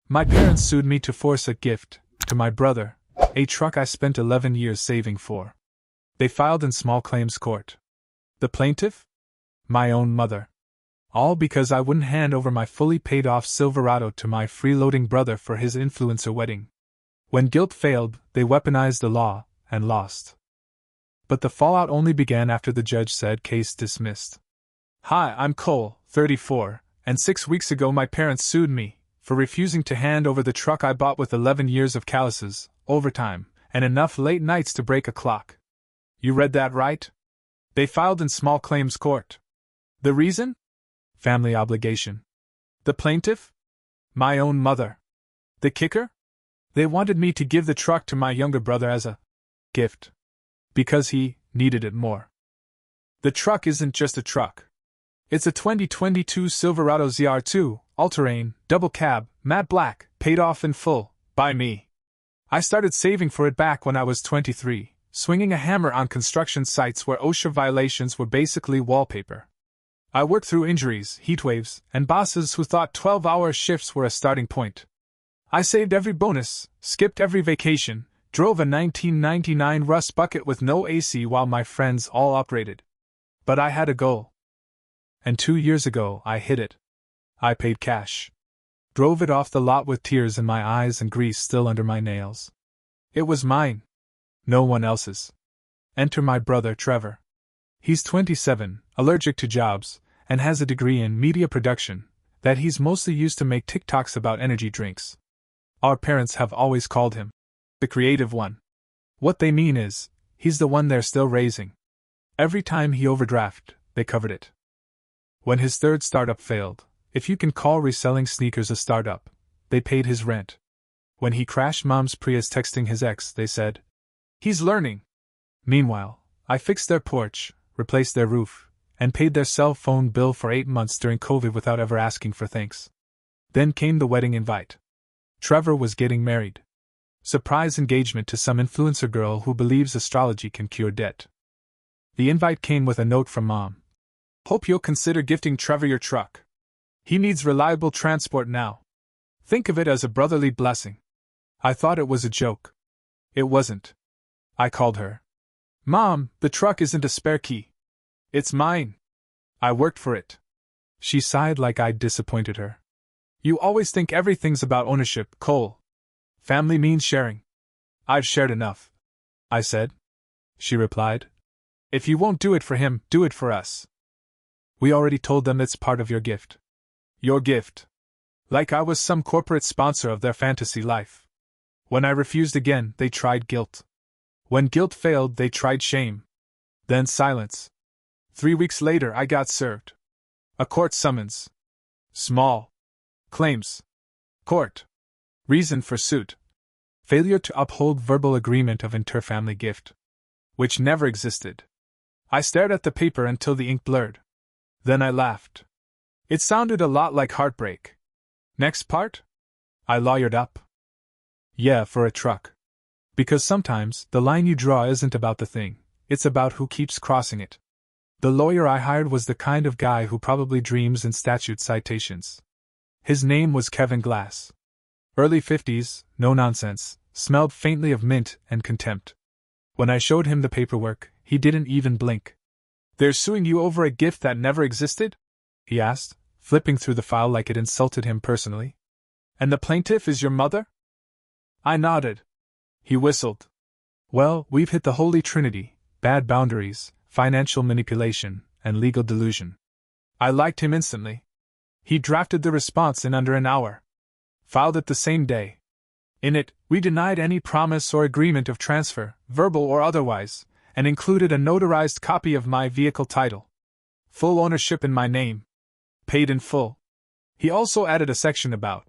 My parents sued me to force a gift to my brother, a truck I spent 11 years saving for. They filed in small claims court. The plaintiff? My own mother. All because I wouldn't hand over my fully paid off Silverado to my freeloading brother for his influencer wedding. When guilt failed, they weaponized the law and lost. But the fallout only began after the judge said case dismissed. Hi, I'm Cole, 34, and 6 weeks ago my parents sued me for refusing to hand over the truck I bought with 11 years of calluses, overtime, and enough late nights to break a clock. You read that right? They filed in small claims court. The reason? Family obligation. The plaintiff? My own mother. The kicker? They wanted me to give the truck to my younger brother as a gift. Because he needed it more. The truck isn't just a truck. It's a 2022 Silverado ZR2, all-terrain, double cab, matte black, paid off in full, by me. I started saving for it back when I was 23, swinging a hammer on construction sites where OSHA violations were basically wallpaper. I worked through injuries, heatwaves, and bosses who thought 12-hour shifts were a starting point. I saved every bonus, skipped every vacation, drove a 1999 Rust bucket with no AC while my friends all operated. But I had a goal. And 2 years ago I hit it. I paid cash. Drove it off the lot with tears in my eyes and grease still under my nails. It was mine. No one else's. Enter my brother Trevor. He's 27, allergic to jobs, and has a degree in media production that he's mostly used to make TikToks about energy drinks. Our parents have always called him the creative one. What they mean is, he's the one they're still raising. Every time he overdrafted, they covered it. When his third startup failed, if you can call reselling sneakers a startup, they paid his rent. When he crashed Mom's Prius texting his ex, they said, he's learning. Meanwhile, I fixed their porch, replaced their roof, and paid their cell phone bill for 8 months during COVID without ever asking for thanks. Then came the wedding invite. Trevor was getting married. Surprise engagement to some influencer girl who believes astrology can cure debt. The invite came with a note from Mom. Hope you'll consider gifting Trevor your truck. He needs reliable transport now. Think of it as a brotherly blessing. I thought it was a joke. It wasn't. I called her. Mom, the truck isn't a spare key. It's mine. I worked for it. She sighed like I'd disappointed her. You always think everything's about ownership, Cole. Family means sharing. I've shared enough, I said. She replied. If you won't do it for him, do it for us. We already told them it's part of your gift. Your gift. Like I was some corporate sponsor of their fantasy life. When I refused again, they tried guilt. When guilt failed, they tried shame. Then silence. 3 weeks later, I got served. A court summons. Small claims court. Reason for suit. Failure to uphold verbal agreement of interfamily gift. Which never existed. I stared at the paper until the ink blurred. Then I laughed. It sounded a lot like heartbreak. Next part? I lawyered up. Yeah, for a truck. Because sometimes, the line you draw isn't about the thing, it's about who keeps crossing it. The lawyer I hired was the kind of guy who probably dreams in statute citations. His name was Kevin Glass. Early 50s, no nonsense, smelled faintly of mint and contempt. When I showed him the paperwork, he didn't even blink. They're suing you over a gift that never existed? He asked, flipping through the file like it insulted him personally. And the plaintiff is your mother? I nodded. He whistled. Well, we've hit the holy trinity: bad boundaries, financial manipulation, and legal delusion. I liked him instantly. He drafted the response in under an hour. Filed it the same day. In it, we denied any promise or agreement of transfer, verbal or otherwise, and included a notarized copy of my vehicle title. Full ownership in my name. Paid in full. He also added a section about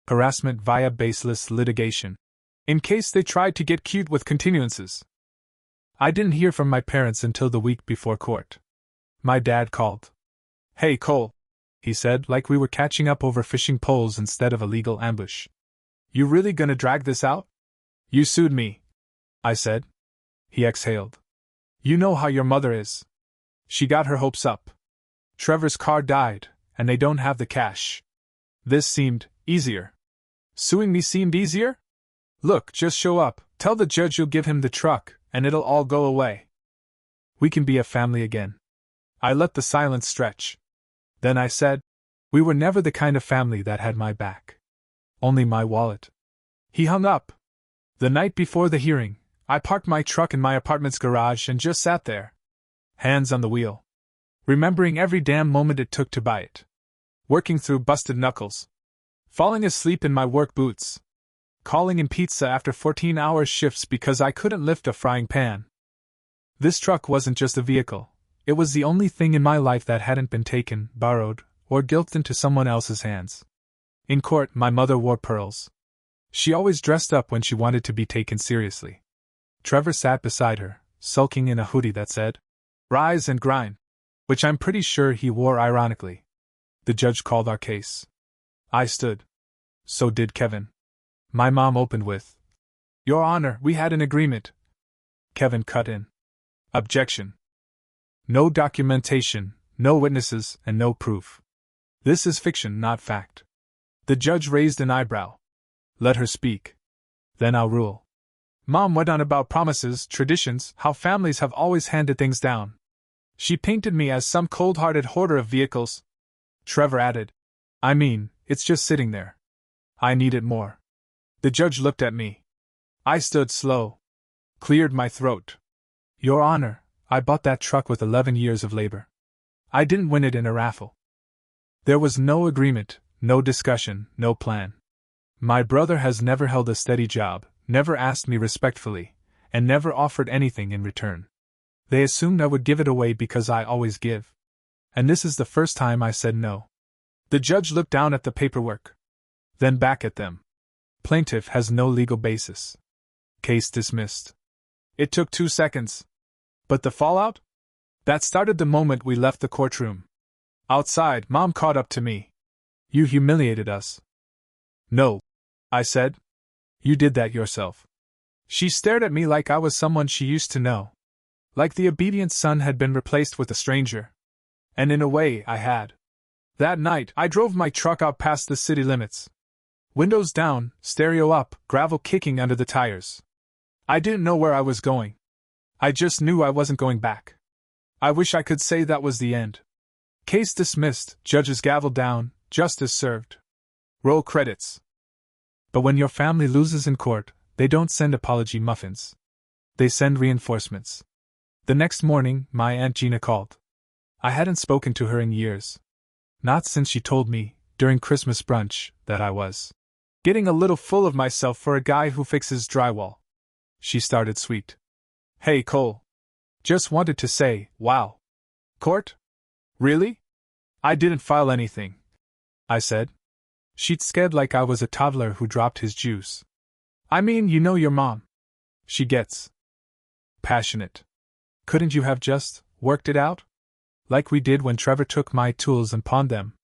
harassment via baseless litigation, in case they tried to get cute with continuances. I didn't hear from my parents until the week before court. My dad called. Hey Cole, he said, like we were catching up over fishing poles instead of a legal ambush. You really gonna drag this out? You sued me, I said. He exhaled. You know how your mother is. She got her hopes up. Trevor's car died, and they don't have the cash. This seemed easier. Suing me seemed easier? Look, just show up, tell the judge you'll give him the truck, and it'll all go away. We can be a family again. I let the silence stretch. Then I said, we were never the kind of family that had my back. Only my wallet. He hung up. The night before the hearing, I parked my truck in my apartment's garage and just sat there. Hands on the wheel. Remembering every damn moment it took to buy it. Working through busted knuckles. Falling asleep in my work boots. Calling in pizza after 14-hour shifts because I couldn't lift a frying pan. This truck wasn't just a vehicle. It was the only thing in my life that hadn't been taken, borrowed, or guilted into someone else's hands. In court, my mother wore pearls. She always dressed up when she wanted to be taken seriously. Trevor sat beside her, sulking in a hoodie that said, "Rise and grind," which I'm pretty sure he wore ironically. The judge called our case. I stood. So did Kevin. My mom opened with, "Your Honor, we had an agreement." Kevin cut in. "Objection. No documentation, no witnesses, and no proof. This is fiction, not fact." The judge raised an eyebrow. "Let her speak. Then I'll rule." Mom went on about promises, traditions, how families have always handed things down. She painted me as some cold-hearted hoarder of vehicles. Trevor added, "I mean, it's just sitting there. I need it more." The judge looked at me. I stood slow. Cleared my throat. "Your Honor, I bought that truck with 11 years of labor. I didn't win it in a raffle. There was no agreement, no discussion, no plan. My brother has never held a steady job, never asked me respectfully, and never offered anything in return. They assumed I would give it away because I always give. And this is the first time I said no." The judge looked down at the paperwork. Then back at them. "Plaintiff has no legal basis. Case dismissed." It took 2 seconds. But the fallout? That started the moment we left the courtroom. Outside, Mom caught up to me. "You humiliated us." "No," I said. "You did that yourself." She stared at me like I was someone she used to know. Like the obedient son had been replaced with a stranger. And in a way, I had. That night, I drove my truck out past the city limits. Windows down, stereo up, gravel kicking under the tires. I didn't know where I was going. I just knew I wasn't going back. I wish I could say that was the end. Case dismissed, judges gaveled down, justice served. Roll credits. But when your family loses in court, they don't send apology muffins. They send reinforcements. The next morning, my Aunt Gina called. I hadn't spoken to her in years. Not since she told me, during Christmas brunch, that I was getting a little full of myself for a guy who fixes drywall. She started sweet. "Hey, Cole. Just wanted to say, wow. Court? Really? I didn't file anything," I said. She'd scared like I was a toddler who dropped his juice. "I mean, you know your mom. She gets passionate. Couldn't you have just worked it out? Like we did when Trevor took my tools and pawned them.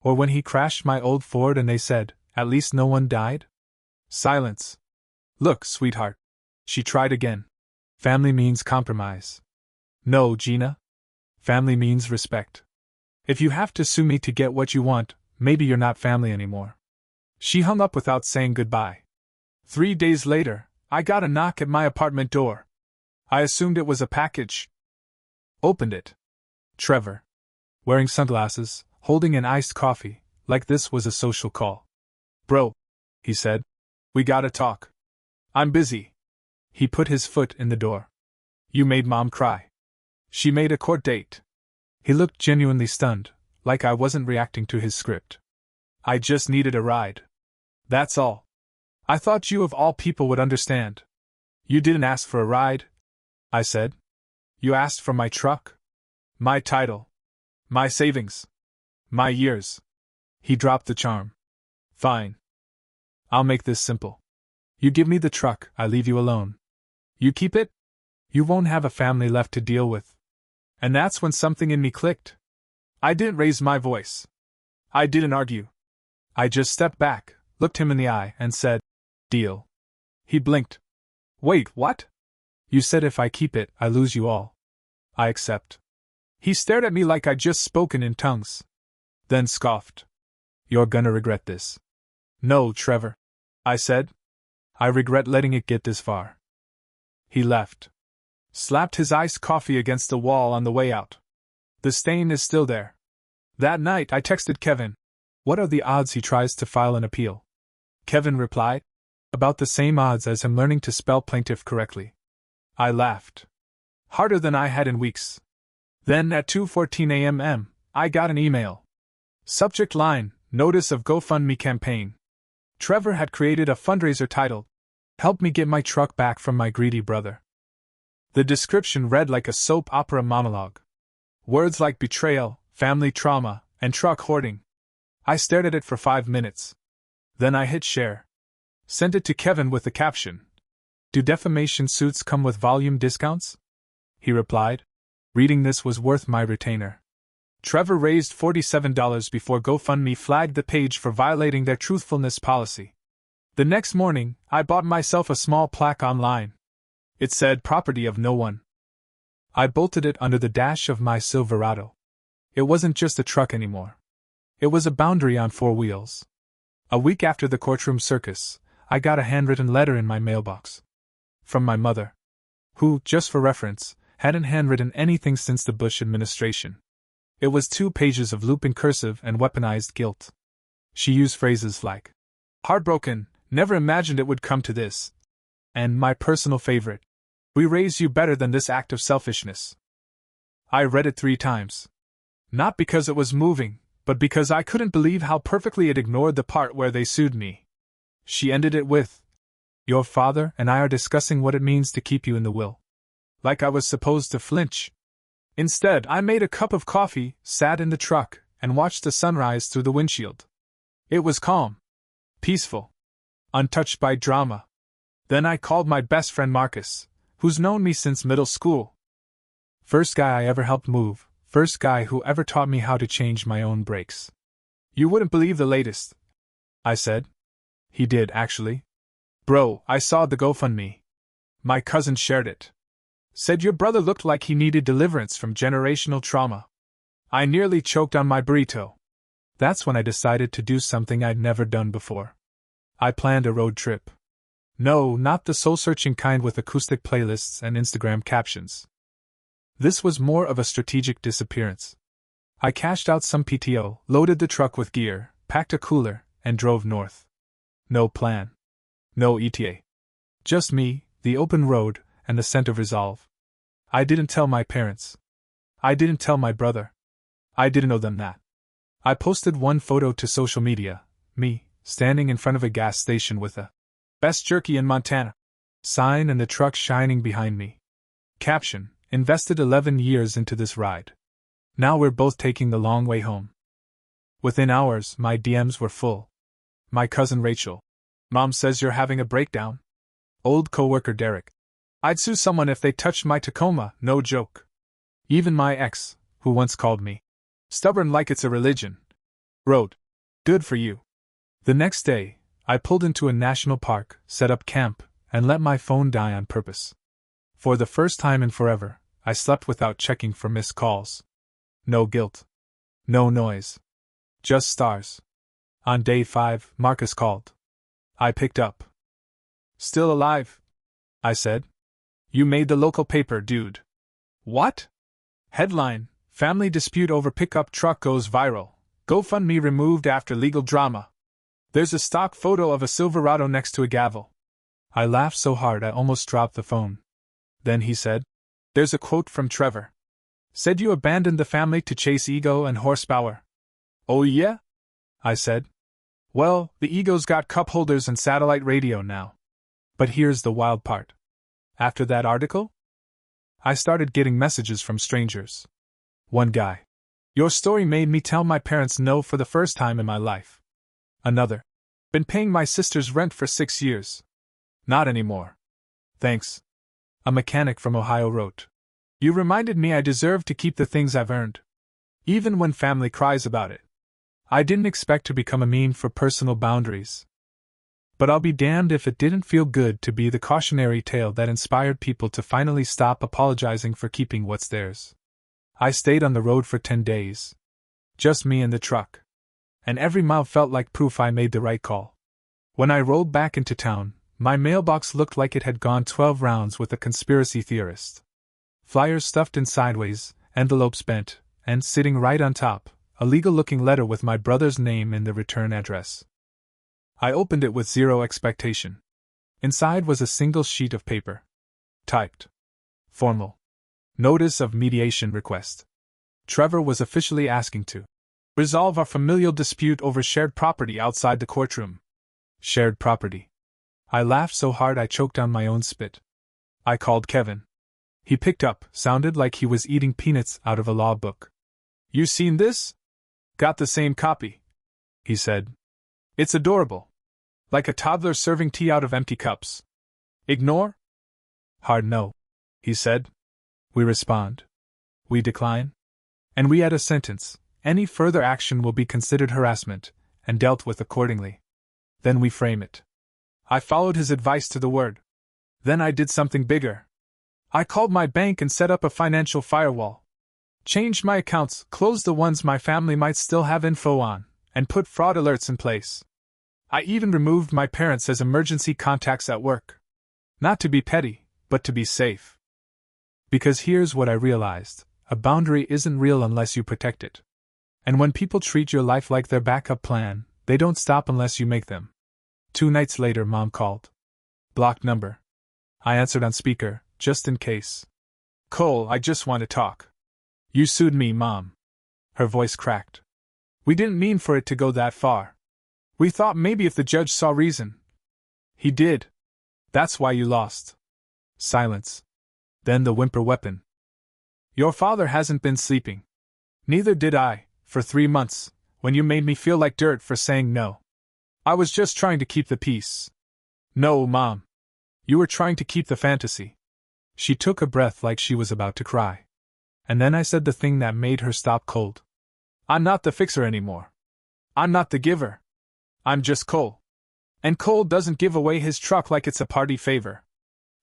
Or when he crashed my old Ford and they said, 'At least no one died?'" Silence. "Look, sweetheart." She tried again. "Family means compromise." "No, Gina. Family means respect. If you have to sue me to get what you want, maybe you're not family anymore." She hung up without saying goodbye. 3 days later, I got a knock at my apartment door. I assumed it was a package. Opened it. Trevor. Wearing sunglasses, holding an iced coffee, like this was a social call. "Bro," he said. "We gotta talk. I'm busy." He put his foot in the door. "You made Mom cry. She made a court date." He looked genuinely stunned, like I wasn't reacting to his script. "I just needed a ride. That's all. I thought you of all people would understand." "You didn't ask for a ride," I said. "You asked for my truck. My title. My savings. My years." He dropped the charm. "Fine. I'll make this simple. You give me the truck, I leave you alone. You keep it? You won't have a family left to deal with." And that's when something in me clicked. I didn't raise my voice. I didn't argue. I just stepped back, looked him in the eye, and said, "Deal." He blinked. "Wait, what?" "You said if I keep it, I lose you all." "I accept." He stared at me like I'd just spoken in tongues. Then scoffed. "You're gonna regret this." "No, Trevor. I said. I regret letting it get this far. He left. Slapped his iced coffee against the wall on the way out. The stain is still there. That night I texted Kevin. What are the odds he tries to file an appeal? Kevin replied. About the same odds as him learning to spell plaintiff correctly. I laughed. Harder than I had in weeks. Then at 2:14 a.m. I got an email. Subject line, Notice of GoFundMe campaign. Trevor had created a fundraiser titled, Help me get my truck back from my greedy brother. The description read like a soap opera monologue. Words like betrayal, family trauma, and truck hoarding. I stared at it for 5 minutes. Then I hit share. Sent it to Kevin with the caption, Do defamation suits come with volume discounts? He replied, Reading this was worth my retainer. Trevor raised $47 before GoFundMe flagged the page for violating their truthfulness policy. The next morning, I bought myself a small plaque online. It said property of no one. I bolted it under the dash of my Silverado. It wasn't just a truck anymore. It was a boundary on 4 wheels. A week after the courtroom circus, I got a handwritten letter in my mailbox. From my mother, who, just for reference, hadn't handwritten anything since the Bush administration. It was 2 pages of looping cursive and weaponized guilt. She used phrases like, Heartbroken, never imagined it would come to this. And my personal favorite, We raised you better than this act of selfishness. I read it 3 times. Not because it was moving, but because I couldn't believe how perfectly it ignored the part where they sued me. She ended it with, Your father and I are discussing what it means to keep you in the will. Like I was supposed to flinch. Instead, I made a cup of coffee, sat in the truck, and watched the sunrise through the windshield. It was calm. Peaceful. Untouched by drama. Then I called my best friend Marcus, who's known me since middle school. First guy I ever helped move, first guy who ever taught me how to change my own brakes. You wouldn't believe the latest, I said. He did, actually. Bro, I saw the GoFundMe. My cousin shared it. Said your brother looked like he needed deliverance from generational trauma. I nearly choked on my burrito. That's when I decided to do something I'd never done before. I planned a road trip. No, not the soul-searching kind with acoustic playlists and Instagram captions. This was more of a strategic disappearance. I cashed out some PTO, loaded the truck with gear, packed a cooler, and drove north. No plan. No ETA. Just me, the open road, and the scent of resolve. I didn't tell my parents. I didn't tell my brother. I didn't owe them that. I posted one photo to social media, me, standing in front of a gas station with a Best Jerky in Montana sign and the truck shining behind me. Caption, Invested 11 years into this ride. Now we're both taking the long way home. Within hours, my DMs were full. My cousin Rachel. Mom says you're having a breakdown. Old coworker Derek. I'd sue someone if they touched my Tacoma, no joke. Even my ex, who once called me stubborn like it's a religion, wrote, Good for you. The next day, I pulled into a national park, set up camp, and let my phone die on purpose. For the first time in forever, I slept without checking for missed calls. No guilt. No noise. Just stars. On day 5, Marcus called. I picked up. Still alive? I said. You made the local paper, dude. What? Headline, Family dispute over pickup truck goes viral. GoFundMe removed after legal drama. There's a stock photo of a Silverado next to a gavel. I laughed so hard I almost dropped the phone. Then he said, There's a quote from Trevor. Said you abandoned the family to chase ego and horsepower. Oh yeah? I said. Well, the ego's got cup holders and satellite radio now. But here's the wild part. After that article, I started getting messages from strangers. One guy. Your story made me tell my parents no for the first time in my life. Another. Been paying my sister's rent for 6 years. Not anymore. Thanks. A mechanic from Ohio wrote. You reminded me I deserve to keep the things I've earned. Even when family cries about it. I didn't expect to become a meme for personal boundaries. But I'll be damned if it didn't feel good to be the cautionary tale that inspired people to finally stop apologizing for keeping what's theirs. I stayed on the road for 10 days. Just me and the truck. And every mile felt like proof I made the right call. When I rolled back into town, my mailbox looked like it had gone 12 rounds with a conspiracy theorist. Flyers stuffed in sideways, envelopes bent, and, sitting right on top, a legal-looking letter with my brother's name and the return address. I opened it with zero expectation. Inside was a single sheet of paper. Typed. Formal. Notice of mediation request. Trevor was officially asking to resolve our familial dispute over shared property outside the courtroom. Shared property. I laughed so hard I choked on my own spit. I called Kevin. He picked up, sounded like he was eating peanuts out of a law book. You seen this? Got the same copy, he said. It's adorable. Like a toddler serving tea out of empty cups. Ignore? Hard no, he said. We respond. We decline. And we add a sentence. Any further action will be considered harassment, and dealt with accordingly. Then we frame it. I followed his advice to the word. Then I did something bigger. I called my bank and set up a financial firewall. Changed my accounts, closed the ones my family might still have info on, and put fraud alerts in place. I even removed my parents as emergency contacts at work. Not to be petty, but to be safe. Because here's what I realized. A boundary isn't real unless you protect it. And when people treat your life like their backup plan, they don't stop unless you make them. 2 nights later, Mom called. Blocked number. I answered on speaker, just in case. Cole, I just want to talk. You sued me, Mom. Her voice cracked. We didn't mean for it to go that far. We thought maybe if the judge saw reason. He did. That's why you lost. Silence. Then the whimper weapon. Your father hasn't been sleeping. Neither did I, for 3 months, when you made me feel like dirt for saying no. I was just trying to keep the peace. No, Mom. You were trying to keep the fantasy. She took a breath like she was about to cry. And then I said the thing that made her stop cold. I'm not the fixer anymore. I'm not the giver. I'm just Cole. And Cole doesn't give away his truck like it's a party favor.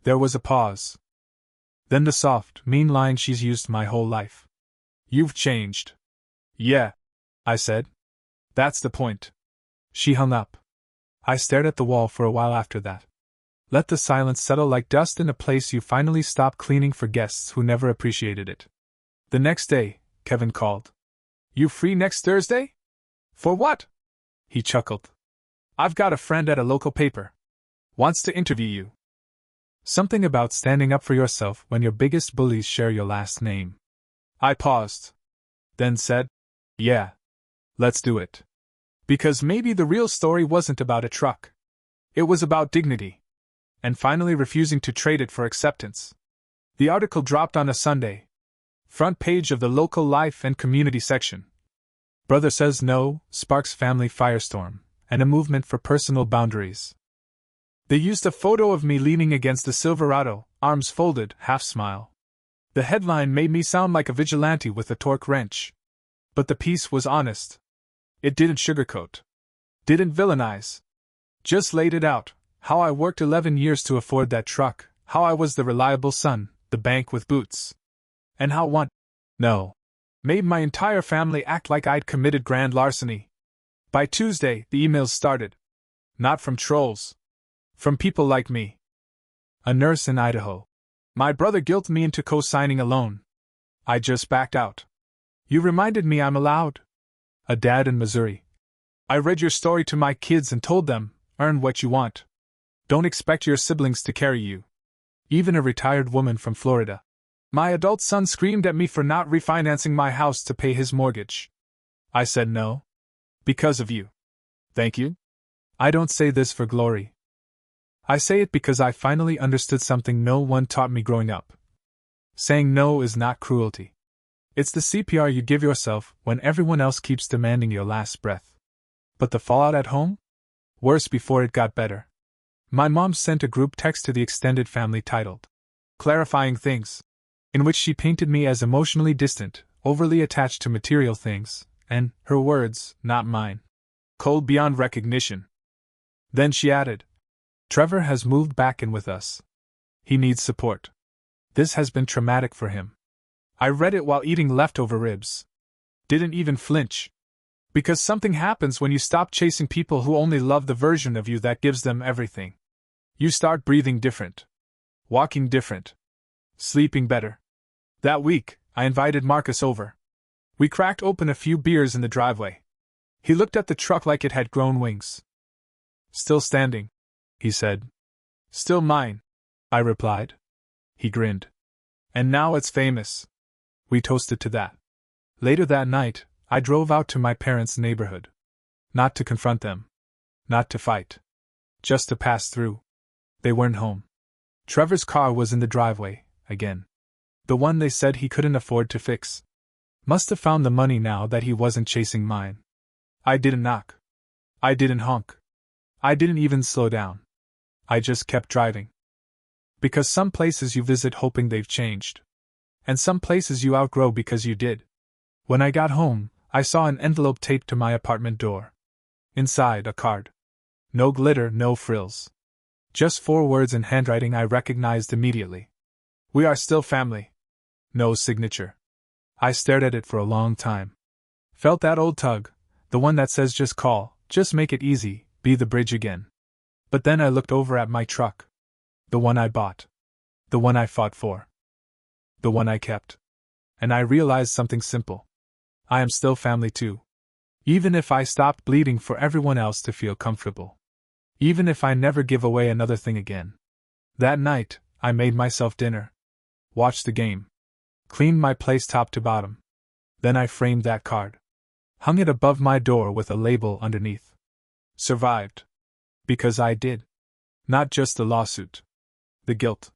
There was a pause. Then the soft, mean line she's used my whole life. You've changed. Yeah, I said. That's the point. She hung up. I stared at the wall for a while after that. Let the silence settle like dust in a place you finally stop cleaning for guests who never appreciated it. The next day, Kevin called. You free next Thursday? For what? He chuckled. I've got a friend at a local paper. Wants to interview you. Something about standing up for yourself when your biggest bullies share your last name. I paused. Then said, yeah. Let's do it. Because maybe the real story wasn't about a truck. It was about dignity. And finally refusing to trade it for acceptance. The article dropped on a Sunday. Front page of the local life and community section. Brother says no, sparks family firestorm, and a movement for personal boundaries. They used a photo of me leaning against the Silverado, arms folded, half smile. The headline made me sound like a vigilante with a torque wrench. But the piece was honest. It didn't sugarcoat. Didn't villainize. Just laid it out, how I worked 11 years to afford that truck, how I was the reliable son, the bank with boots. And how made my entire family act like I'd committed grand larceny. By Tuesday, the emails started. Not from trolls. From people like me. A nurse in Idaho. My brother guilted me into co-signing a loan. I just backed out. You reminded me I'm allowed. A dad in Missouri. I read your story to my kids and told them, earn what you want. Don't expect your siblings to carry you. Even a retired woman from Florida. My adult son screamed at me for not refinancing my house to pay his mortgage. I said no. Because of you. Thank you. I don't say this for glory. I say it because I finally understood something no one taught me growing up. Saying no is not cruelty. It's the CPR you give yourself when everyone else keeps demanding your last breath. But the fallout at home? Worse before it got better. My mom sent a group text to the extended family titled, Clarifying Things, in which she painted me as emotionally distant, overly attached to material things, and, her words, not mine, cold beyond recognition. Then she added, Trevor has moved back in with us. He needs support. This has been traumatic for him. I read it while eating leftover ribs. Didn't even flinch. Because something happens when you stop chasing people who only love the version of you that gives them everything. You start breathing different, walking different, sleeping better. That week, I invited Marcus over. We cracked open a few beers in the driveway. He looked at the truck like it had grown wings. Still standing, he said. Still mine, I replied. He grinned. And now it's famous. We toasted to that. Later that night, I drove out to my parents' neighborhood. Not to confront them. Not to fight. Just to pass through. They weren't home. Trevor's car was in the driveway, again. The one they said he couldn't afford to fix. Must have found the money now that he wasn't chasing mine. I didn't knock. I didn't honk. I didn't even slow down. I just kept driving. Because some places you visit hoping they've changed. And some places you outgrow because you did. When I got home, I saw an envelope taped to my apartment door. Inside, a card. No glitter, no frills. Just 4 words in handwriting I recognized immediately. We are still family. No signature. I stared at it for a long time. Felt that old tug, the one that says just call, just make it easy, be the bridge again. But then I looked over at my truck. The one I bought. The one I fought for. The one I kept. And I realized something simple. I am still family too. Even if I stopped bleeding for everyone else to feel comfortable. Even if I never give away another thing again. That night, I made myself dinner. Watched the game. Cleaned my place top to bottom. Then I framed that card. Hung it above my door with a label underneath. Survived. Because I did. Not just the lawsuit. The guilt.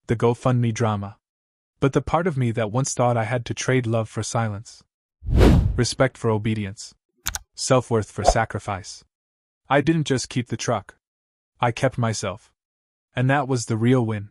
The GoFundMe drama. But the part of me that once thought I had to trade love for silence. Respect for obedience. Self-worth for sacrifice. I didn't just keep the truck. I kept myself. And that was the real win.